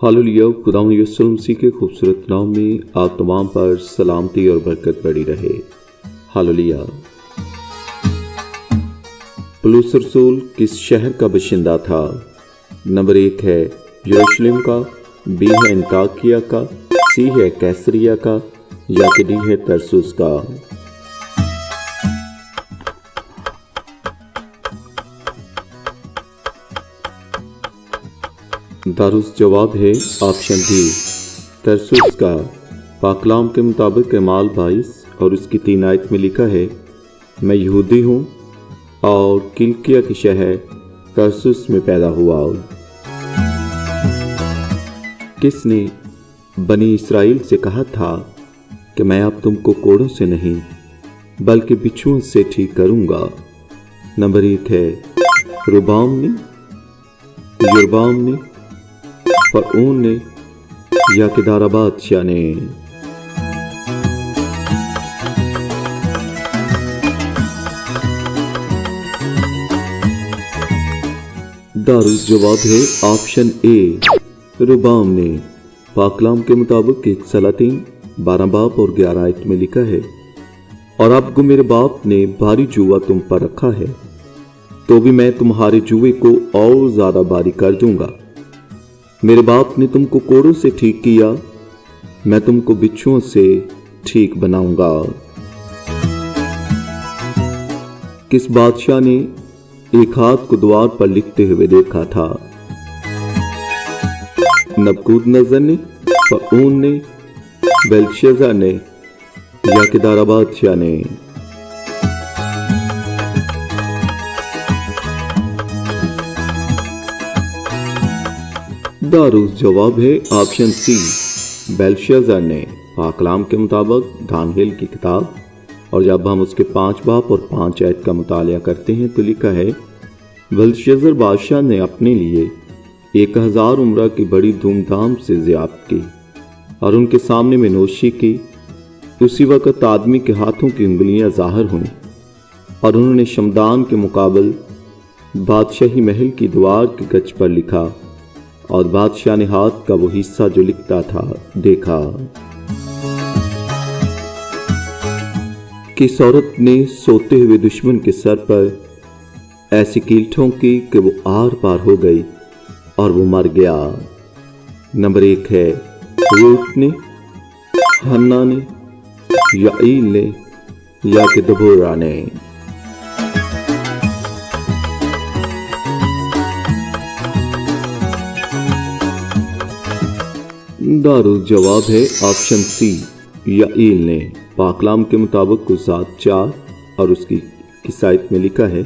Hallelujah. खुदावंद यीशु मसीह के खूबसूरत नाम में आप तमाम पर सलामती और बरकत बढ़ी रहे। हालेलुया। पौलुस रसूल किस शहर का बाशिंदा था? नंबर 1 है यरूशलेम का, बी है अंताकिया का, सी है कैसरिया का, या कि डी है तरसुस का। दारुस जवाब है ऑप्शन डी, तरसुस का। पाकलाम के मुताबिक अमाल 22 और उसकी 3 आयत में लिखा है, मैं यहूदी हूँ और किलिकिया के शहर तरसुस में पैदा हुआ। किसने बनी इसराइल से कहा था कि मैं अब तुमको कोड़ों से नहीं बल्कि बिच्छुओं से ठीक करूंगा? नंबर 1 है रुबाम ने, युरबाम ने, फरऊन ने, या किदारा बादशाह ने। दारुस जवाब है ऑप्शन ए, रुबाम ने। पाकलाम के मुताबिक 1 सलातीन 12 बाब और 11 आयत में लिखा है, और अब को मेरे बाप ने भारी जुआ तुम पर रखा है, तो भी मैं तुम्हारे जुए को और ज्यादा भारी कर दूंगा। मेरे बाप ने तुमको कोड़ों से ठीक किया, मैं तुमको बिच्छुओं से ठीक बनाऊंगा। किस बादशाह ने एक हाथ को द्वार पर लिखते हुए देखा था? नबूकदनेस्सर ने, फरऊन ने, बेलशस्सर ने, या किदारा बादशाह ने। दारुस जवाब है ऑप्शन सी, बेलशस्सर ने। पाकलाम के मुताबिक दानिएल की किताब, और जब हम उसके 5 बाब और 5 आयत का मुतालिया करते हैं तो लिखा है, बेलशस्सर बादशाह ने अपने लिए 1000 उम्रा की बड़ी धूमधाम से ज़ियाफत की और उनके सामने में नोशी की। उसी वक्त आदमी के हाथों की उंगलियां ज़ाहिर हुईं और उन्होंने शमदान के मुकाबल बादशाही महल की दीवार की गच पर लिखा, और बादशाह ने हाथ का वो हिस्सा जो लिखता था देखा। किस औरत ने सोते हुए दुश्मन के सर पर ऐसी कील ठोंकी कि वो आर पार हो गई और वो मर गया? नंबर 1 है रूत ने, हन्ना ने, याईल ने, या कि दबोरा ने। दारुस जवाब है ऑप्शन सी, याईल ने। पाकलाम के मुताबिक गुज़ात 4 और उसकी किसायत में लिखा है,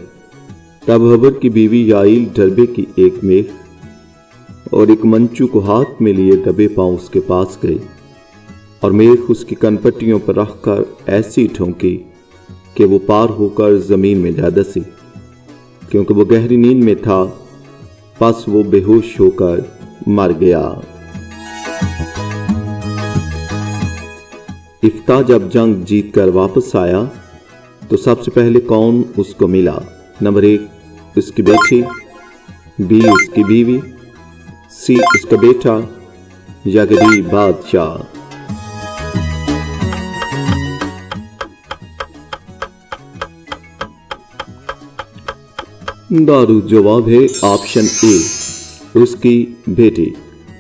तब हबर की बीवी याईल डरबे की एक मेख और एक मंचू को हाथ में लिए दबे पांव उसके पास गई, और मेख उसकी कनपट्टियों पर रखकर ऐसी ठोंकी कि वो पार होकर जमीन में जा धसी। क्योंकि वो गहरी नींद में था, बस वो बेहोश होकर मर गया। इफ्ता जब जंग जीत कर वापस आया तो सबसे पहले कौन उसको मिला? नंबर 1 उसकी बेटी, बी उसकी बीवी, सी उसका बेटा, या डी बादशाह। दारुस जवाब है ऑप्शन ए, उसकी बेटी।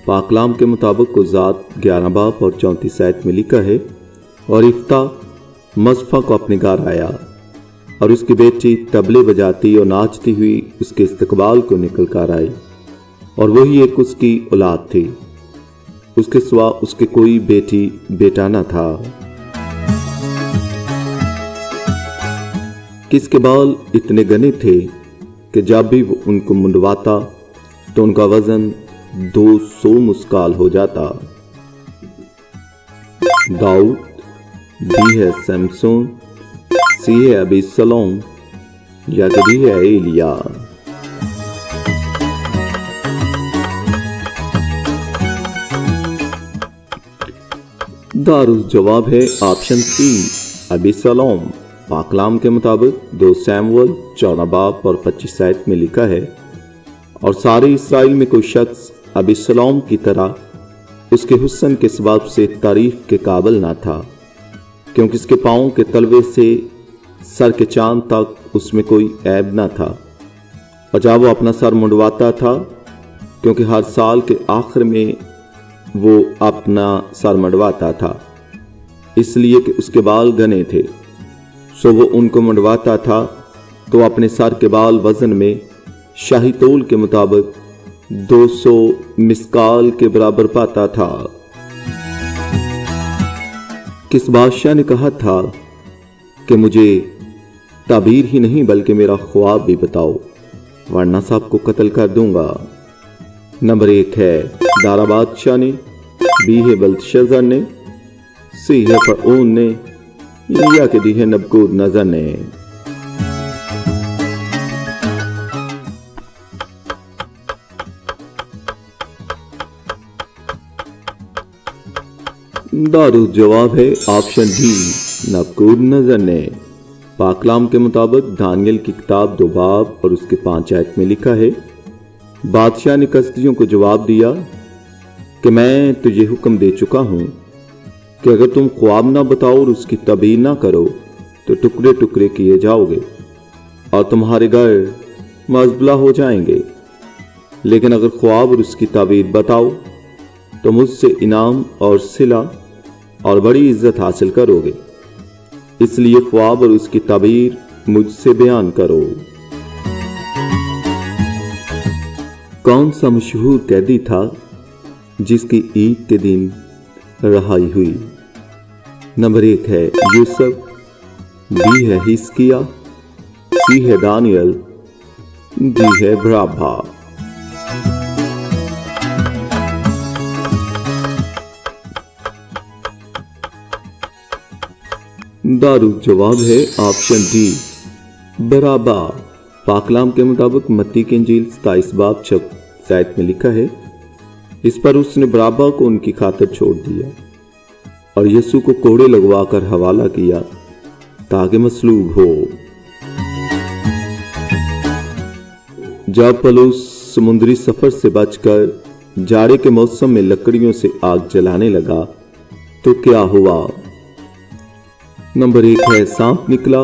पाकलाम के मुताबिक गुज़ात 11 बाब और 34 आयत में लिखा है, और इफ्ता मज़फ़ा को अपने घर आया और उसकी बेटी तबले बजाती और नाचती हुई उसके इस्तकबाल को निकल कर आई, और वही एक उसकी औलाद थी, उसके सिवा उसके कोई बेटी बेटा न था। किसके बाल इतने घने थे कि जब भी वो उनको मुंडवाता तो उनका वजन 200 मुस्काल हो जाता? दाऊद, बी है सैमसन, सी है अबीसलोम, या डी है एलिया। दारुस जवाब है ऑप्शन सी, अबीसलोम। पाकलाम के मुताबिक 2 सैमुअल 14 बाब और 25 आयत में लिखा है, और सारे इसराइल में कोई शख्स अबीसलोम की तरह उसके हुस्न के सबब से तारीफ के काबिल ना था, क्योंकि उसके पाँव के तलवे से सर के चांद तक उसमें कोई ऐब ना था। और जब वो अपना सर मुंडवाता था, क्योंकि हर साल के आखिर में वो अपना सर मुंडवाता था, इसलिए कि उसके बाल घने थे, सो वो उनको मुंडवाता था, तो अपने सर के बाल वजन में शाही तौल के मुताबिक 200 मिस्काल के बराबर पाता था। किस बादशाह ने कहा था कि मुझे ताबीर ही नहीं बल्कि मेरा ख्वाब भी बताओ, वरना सबको कत्ल कर दूंगा। नंबर 1 है दारा बादशाह ने, बी है बेल्तशस्सर ने, सी है फरऊन ने, या कि डी है नबूकदनेस्सर ने। दारुद जवाब है ऑप्शन डी, नबूकदनेस्सर ने। पाकलाम के मुताबिक दानियल की किताब 2 बाब और उसके 5 आयत में लिखा है, बादशाह ने कसदियों को जवाब दिया कि मैं तुझे हुक्म दे चुका हूं कि अगर तुम ख्वाब ना बताओ और उसकी तबीर ना करो तो टुकड़े टुकड़े किए जाओगे और तुम्हारे घर मजबला हो जाएंगे, लेकिन अगर ख्वाब और उसकी ताबीर बताओ तो मुझसे इनाम और सिला और बड़ी इज्जत हासिल करोगे, इसलिए ख्वाब और उसकी ताबीर मुझसे बयान करो। कौन सा मशहूर कैदी था जिसकी ईद के दिन रहाई हुई? नंबर 1 है यूसुफ, बी है हिजकिय्याह, सी है दानियल, डी है बराबा। दारुद जवाब है ऑप्शन डी, बराबा। पाकलाम के मुताबिक मत्ती की इंजील 27 बाब 26 आयत में लिखा है, इस पर उसने बराबा को उनकी खातिर छोड़ दिया और यीशु को कोड़े लगवाकर हवाला किया ताकि मसलूब हो। जब पौलुस समुद्री सफर से बचकर जाड़े के मौसम में लकड़ियों से आग जलाने लगा तो क्या हुआ? नंबर 1 है सांप निकला,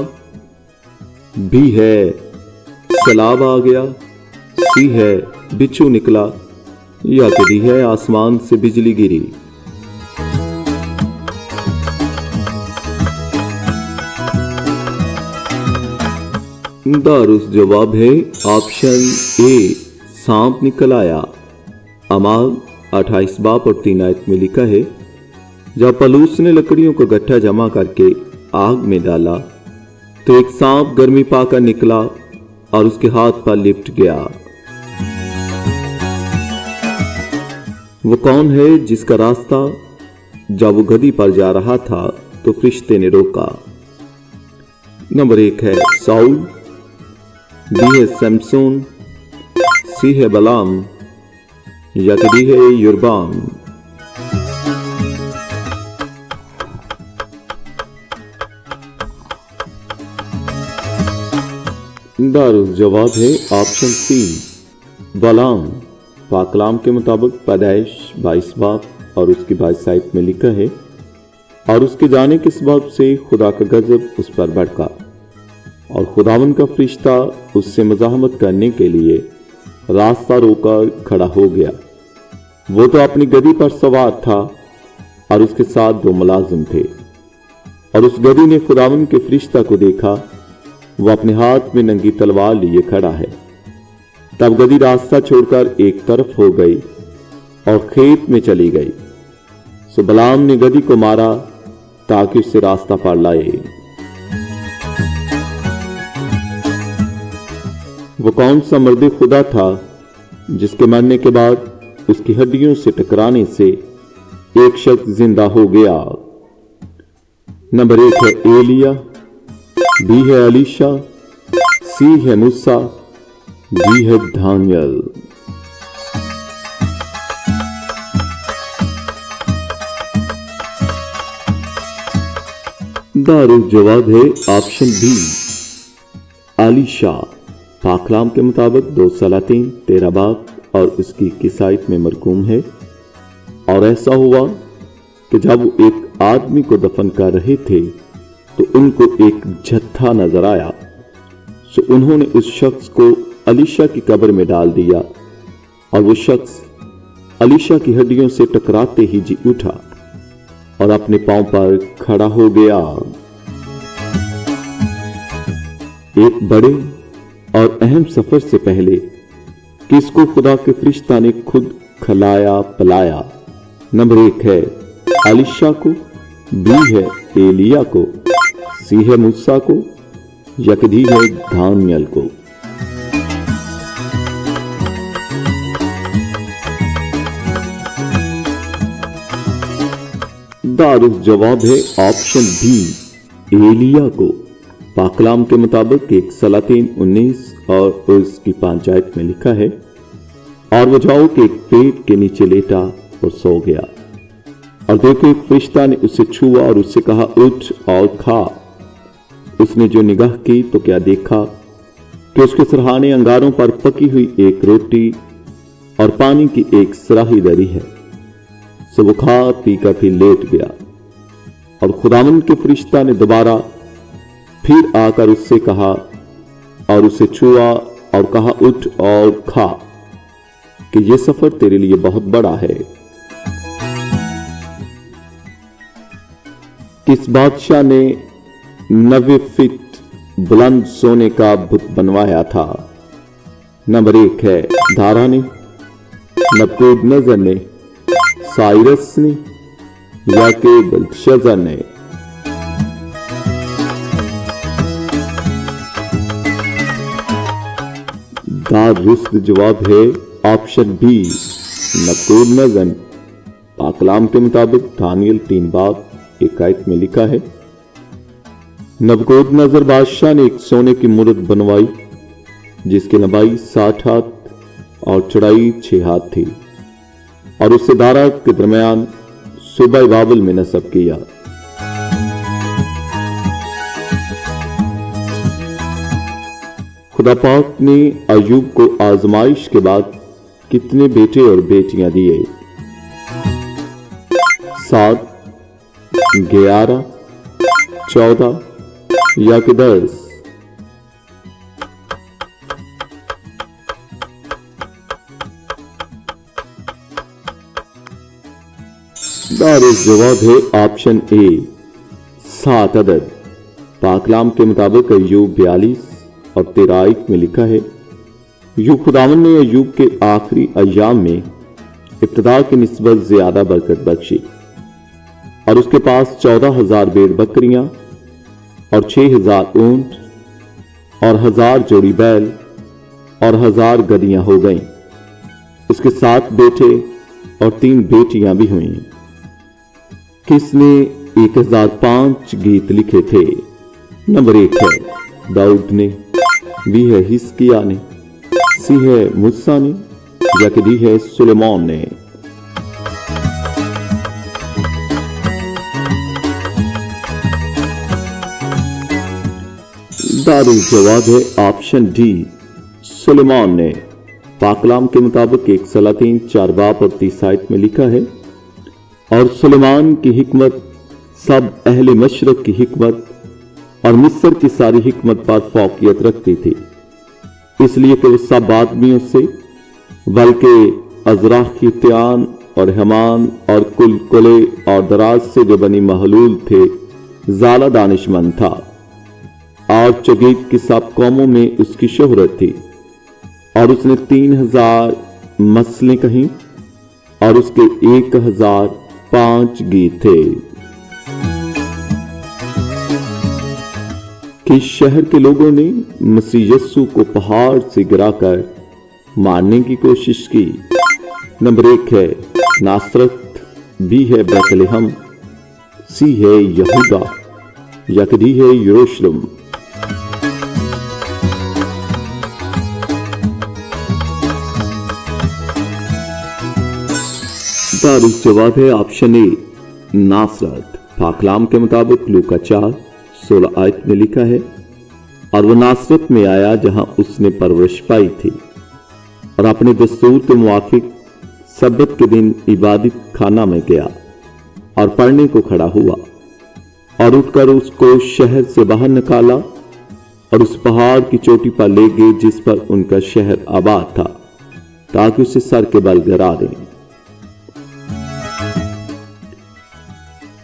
बी है सैलाब आ गया, सी है बिच्छू निकला, या कि डी है आसमान से बिजली गिरी। दारुस जवाब है ऑप्शन ए, सांप निकल आया। अमाल 28 बाब और 3 आयत में लिखा है, जब पौलुस ने लकड़ियों को गट्ठा जमा करके आग में डाला तो एक सांप गर्मी पाकर निकला और उसके हाथ पर लिपट गया। वो कौन है जिसका रास्ता जब वो गधी पर जा रहा था तो फरिश्ते ने रोका? नंबर 1 है साउल, बी है सैमसून, सी है बलाम, या कि डी है युरबाम। दारुस जवाब है ऑप्शन सी, बलाम। पाकलाम के मुताबिक पैदाइश 22 बाब और उसकी 22 आयत में लिखा है, और उसके जाने के सबब से खुदा का गजब उस पर भड़का और खुदावन का फरिश्ता उससे मज़ाहमत करने के लिए रास्ता रोकर खड़ा हो गया। वो तो अपनी गधी पर सवार था और उसके साथ 2 मुलाजिम थे, और उस गधी ने खुदावन के फरिश्ता को देखा, वो अपने हाथ में नंगी तलवार लिए खड़ा है। तब गधी रास्ता छोड़कर एक तरफ हो गई और खेत में चली गई। सो बलाम ने गधी को मारा ताकि उससे रास्ता पार लाए। वो कौन सा मर्द खुदा था जिसके मरने के बाद उसकी हड्डियों से टकराने से एक शख्स जिंदा हो गया? नंबर 1 है एलिया, बी है अलीशा, सी है मूसा, डी है दानियल। दारुल जवाब है ऑप्शन बी आलिशा। पाकलाम के मुताबिक 2 सलातीन 13 बाब और उसकी 21 आयत में मरकूम है। और ऐसा हुआ कि जब वो एक आदमी को दफन कर रहे थे तो उनको एक जत्था नजर आया, सो उन्होंने उस शख्स को अलीशा की कब्र में डाल दिया और वो शख्स अलीशा की हड्डियों से टकराते ही जी उठा और अपने पांव पर खड़ा हो गया। एक बड़े और अहम सफर से पहले किसको खुदा के फरिश्ता ने खुद खिलाया पिलाया? नंबर 1 है अलीशा को, बी है एलिया को, सी है मूसा को, या डी है दानियल को। दारुल जवाब है ऑप्शन बी एलिया को। पाकलाम के मुताबिक 1 सलातीन 19 और उसकी 5 आयत में लिखा है, और वो जाओ के एक पेड़ के नीचे लेटा और सो गया, और देखो एक फरिश्ता ने उसे छुआ और उससे कहा उठ और खा। उसने जो निगाह की तो क्या देखा कि उसके सिरहाने अंगारों पर पकी हुई एक रोटी और पानी की एक सराही दरी है। सो वो खा पी कर फिर लेट गया, और खुदावंद के फरिश्ता ने दोबारा फिर आकर उससे कहा और उसे छुआ और कहा उठ और खा, कि यह सफर तेरे लिए बहुत बड़ा है। किस बादशाह ने 90 फीट बुलंद सोने का बुत बनवाया था? नंबर 1 है दारा ने, नबूकदनेस्सर ने, साइरस ने, या के बेल्शस्सर ने। दुरुस्त जवाब है ऑप्शन बी नबूकदनेस्सर। पाकलाम के मुताबिक दानियल 3 बाब 1 आयत में लिखा है, नबूकदनेस्सर बादशाह ने एक सोने की मूरत बनवाई जिसकी लंबाई 60 हाथ और चौड़ाई 6 हाथ थी, और उससे दारा के दरमियान सूबा बाबल में नस्ब किया। खुदा पाक ने अय्यूब को आजमाइश के बाद कितने बेटे और बेटियां दिए? 7, 11, 14 या कि 10? दारुल जवाब है ऑप्शन ए 7 अदद। पाकलाम के मुताबिक अय्यूब 42 और 13 आयत में लिखा है, यूं खुदावंद ने अय्यूब के आखिरी अय्याम में इब्तिदा की निस्बत ज्यादा बरकत बख्शी, और उसके पास 14,000 भेड़ बकरियां और 6,000 ऊंट और 1000 जोड़ी बैल और 1000 गदियां हो गईं। उसके 7 बेटे और 3 बेटियां भी हुईं। किसने 1005 गीत लिखे थे? नंबर 1 है दाऊद ने, बी है हिजकिय्याह ने, सी है मूसा ने, या कि डी है सुलेमान ने। दारुल जवाब है ऑप्शन डी सुलेमान ने। पाकलाम के मुताबिक 1 सलातीन 4 बाब और 30 आयत में लिखा है, और सुलेमान की हिकमत सब अहले मशरक की हिकमत और मिस्र की सारी हिकमत पर फौकियत रखती थी, इसलिए कि वो सब आदमियों से बल्कि अजराखित्यान और हमान और कुलकुले और दराज से जो बनी महलूल थे ज़्यादा दानिशमंद था, और चगीत की सब कौमों में उसकी शोहरत थी, और उसने 3000 मसलें कहीं और उसके 1005 गीत थे। किस शहर के लोगों ने मसीह यस्सु को पहाड़ से गिराकर मारने की कोशिश की? नंबर 1 है नासरत, बी है बैतलहम, सी है यहूदा, या कि डी है यरूशलेम। दारुल जवाब है ऑप्शन ए नासरत। पाकलाम के मुताबिक लूका 4:16 आयत में लिखा है, और वो नासरत में आया जहां उसने परवरिश पाई थी, और अपने दस्तूर के मुआफिक सब्बत के दिन इबादत खाना में गया और पढ़ने को खड़ा हुआ, और उठकर उसको शहर से बाहर निकाला और उस पहाड़ की चोटी पर ले गए जिस पर उनका शहर आबाद था, ताकि उसे सर के बल गिरा दें।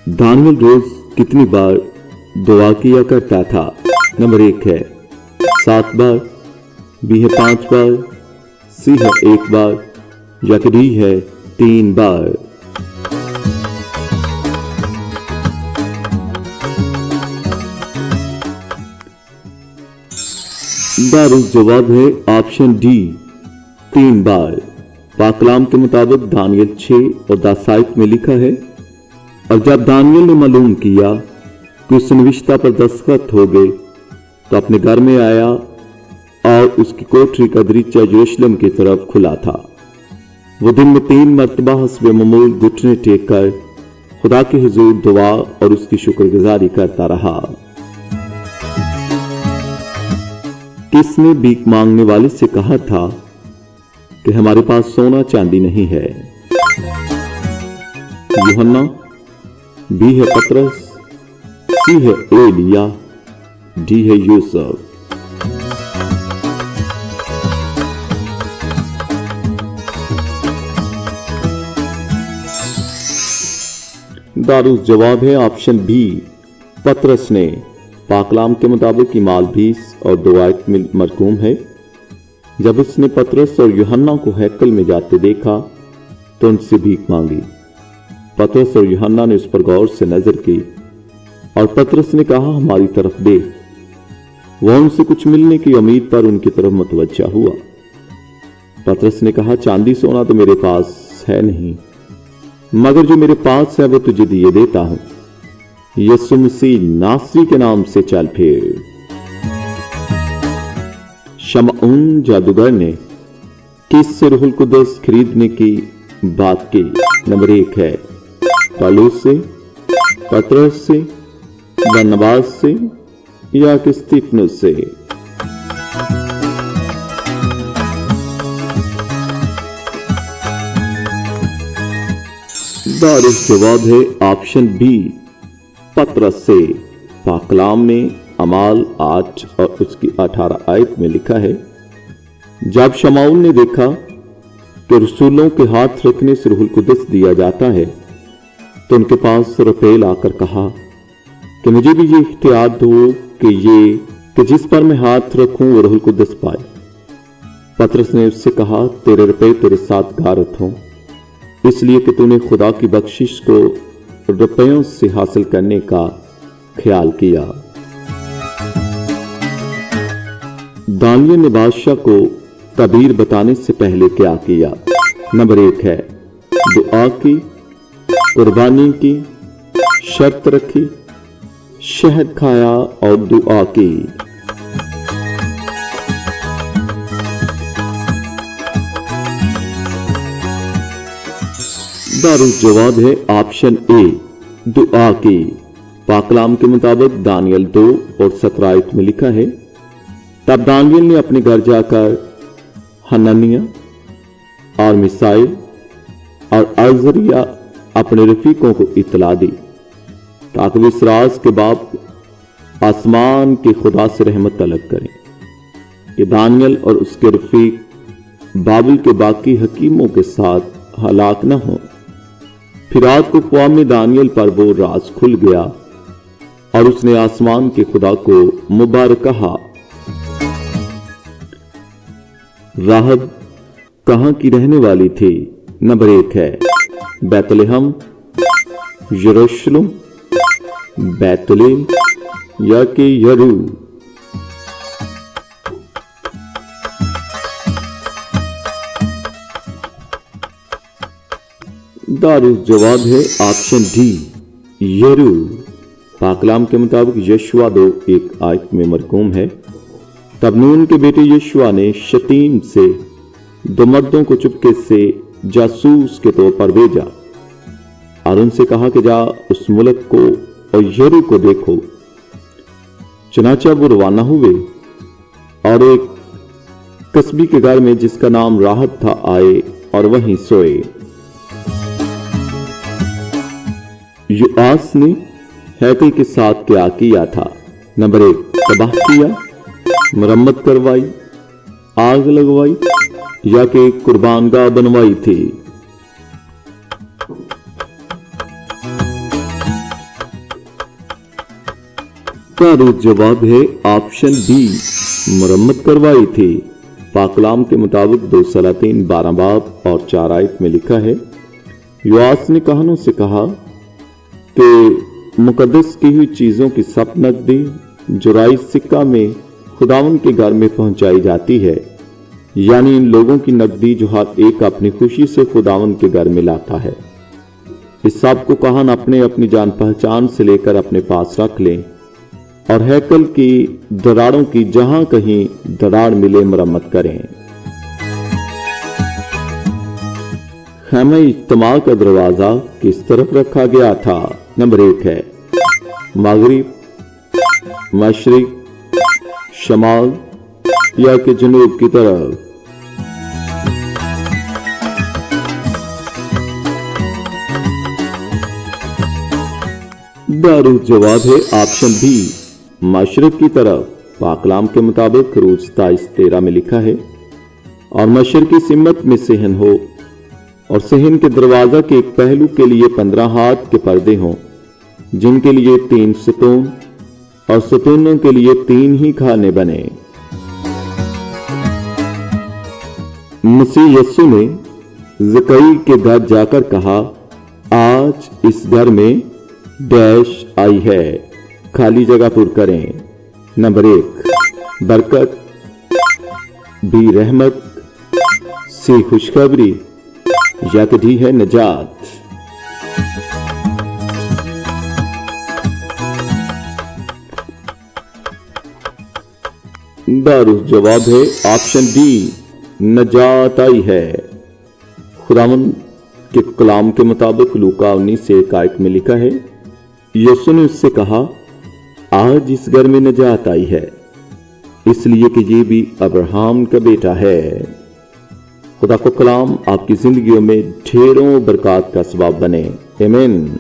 दानियल रोज कितनी बार दुआ किया करता था? नंबर 1 है 7 बार, बी है 5 बार, सी है 1 बार, या कि डी है 3 बार। दारुस जवाब है ऑप्शन डी 3 बार। पाकलाम के मुताबिक दानियल 6 और 10 आयत में लिखा है, और जब दानियल ने मालूम किया कि उस निविष्टा पर दस्तखत हो गए तो अपने घर में आया, और उसकी कोठरी का दरीचा यरूशलेम की तरफ खुला था। वो दिन में 3 मरतबा हस्बे मामूल घुटने टेक कर खुदा के हुजूर दुआ और उसकी शुक्रगुजारी करता रहा। किसने भीख मांगने वाले से कहा था कि हमारे पास सोना चांदी नहीं है? यूहन्ना, बी है पतरस, सी है एलिया, डी है यूसुफ। दारुस जवाब है ऑप्शन बी पतरस ने। पाकलाम के मुताबिक इमाल 20 और 2 आयत में मरकूम है, जब उसने पतरस और यूहन्ना को हैकल में जाते देखा तो उनसे भीख मांगी। पतरस और यूहन्ना ने उस पर गौर से नजर की, और पतरस ने कहा, हमारी तरफ देख। वह उनसे कुछ मिलने की उम्मीद पर उनकी तरफ मुतवज्जा हुआ। पतरस ने कहा, चांदी सोना तो मेरे पास है नहीं, मगर जो मेरे पास है वो तुझे दिए देता हूं। यीशु मसीह नासरी के नाम से चल फिर। शमऊन जादूगर ने किससे रूहुल कुद्दस खरीदने की बात की? नंबर 1 है पौलुस से, पतरस से, बरनबास से, या कि स्तिफनुस से? दारुस जवाब है ऑप्शन बी पतरस से। पाकलाम में अमाल 8 और उसकी 18 आयत में लिखा है, जब शमऊन ने देखा कि रसूलों के हाथ रखने से रूहुल कुद्दस दिया जाता है तो उनके पास रुपए लाकर कहा कि मुझे भी ये इख्तियार दो कि जिस पर मैं हाथ रखूं वो रूहुल कुद्दस पाए। पतरस ने उससे कहा, तेरे रुपए तेरे साथ गारत हों, इसलिए कि तूने खुदा की बख्शिश को रुपयों से हासिल करने का ख्याल किया। दानियल ने बादशाह को तबीर बताने से पहले क्या किया? नंबर 1 है दुआ की, कुर्बानी की, शर्त रखी, शहद खाया और दुआ की। दारुस जवाब है ऑप्शन ए दुआ की। पाकलाम के मुताबिक दानियल 2 और 17 आयत में लिखा है, तब दानियल ने अपने घर जाकर हननिया और मिसाइल और अजरिया अपने रफीकों को इतला दी, ताकि वे इस राज के बाप आसमान के खुदा से रहमत तलब करें कि दानियल और उसके रफीक बाबुल के बाकी हकीमों के साथ हलाक न हो। फिर रात को ख्वाब में दानियल पर वो राज खुल गया और उसने आसमान के खुदा को मुबारक कहा। राहब कहां की रहने वाली थी? नंबर 1 है बैतलहम, यरूशलेम, बैतलेम, या कि यरू। दारुस जवाब है ऑप्शन डी यरू। पाकलाम के मुताबिक यशुआ 2:1 आयत में मरकूम है, तब नून के बेटे यशुआ ने शतीम से 2 मर्दों को चुपके से जासूस के तौर पर भेजा और उनसे कहा कि जा उस मुल्क को और यरू को देखो। चनाचा वो रवाना हुए और एक कस्बी के घर में जिसका नाम राहत था आए और वहीं सोए। योआस ने हैकल के साथ क्या किया था? नंबर 1, तबाह किया, मरम्मत करवाई, आग लगवाई या कि कुर्बानगाह बनवाई थी? का जवाब है ऑप्शन बी, मरम्मत करवाई थी। पाकलाम के मुताबिक 2 सलातीन 12 बाब और 4 आयत में लिखा है, योआस ने कहानों से कहा कि मुकद्दस की हुई चीजों की सब नकदी जो राइस सिक्का में खुदावन के घर में पहुंचाई जाती है, यानी इन लोगों की नकदी जो हर एक अपनी खुशी से खुदावन के घर में लाता है, इस सब को कहान अपने अपनी जान पहचान से लेकर अपने पास रख लें और हैकल की दरारों की जहां कहीं दरार मिले मरम्मत करें। खैमे इज्तिमा का दरवाजा किस तरफ रखा गया था? नंबर 1 है मगरिब, मशरिक, शमाल या कि जनूब की तरफ? दारुल जवाब है ऑप्शन बी, मशरिक की तरफ। पाकलाम के मुताबिक खरूज 27:13 में लिखा है, और मशरिकी सिमत में सेहन हो और सेहन के दरवाजा के एक पहलू के लिए 15 हाथ के पर्दे हों, जिनके लिए 3 सतून और सतूनों के लिए 3 ही खाने बने। मसीह यस्सु ने ज़कई के घर जाकर कहा, आज इस घर में डैश आई है, खाली जगह पुर करें। नंबर 1, बरकत, बी रहमत, सी खुशखबरी या कि डी है नजात? दारुल जवाब है ऑप्शन डी, नजात आई है। खुदावन के कलाम के मुताबिक लूका 19:1 आयत में लिखा है, यीशु ने उससे कहा, आज इस घर में नजात आई है, इसलिए कि ये भी अब्राहम का बेटा है। खुदा का कलाम आपकी जिंदगियों में ढेरों बरकत का सबब बने। आमीन।